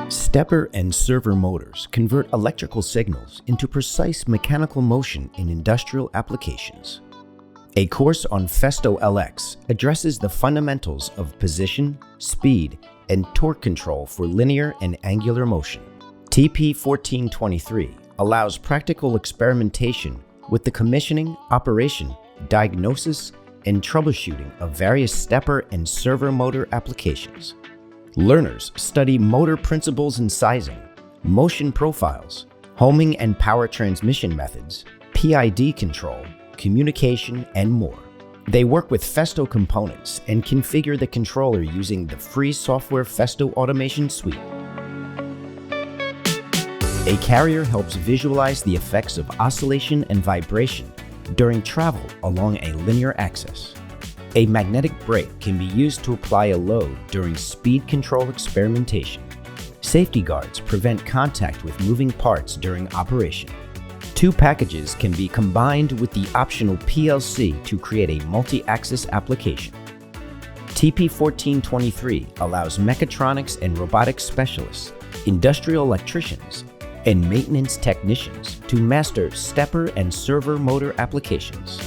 Stepper and servo motors convert electrical signals into precise mechanical motion in industrial applications. A course on Festo LX addresses the fundamentals of position, speed, and torque control for linear and angular motion. TP 1423 allows practical experimentation with the commissioning, operation, diagnosis, and troubleshooting of various stepper and servo motor applications. Learners study motor principles and sizing, motion profiles, homing and power transmission methods, PID control, communication, and more. They work with Festo components and configure the controller using the free software Festo Automation Suite. A carrier helps visualize the effects of oscillation and vibration during travel along a linear axis. A magnetic brake can be used to apply a load during speed control experimentation. Safety guards prevent contact with moving parts during operation. Two packages can be combined with the optional PLC to create a multi-axis application. TP 1423 allows mechatronics and robotics specialists, industrial electricians, and maintenance technicians to master stepper and servo motor applications.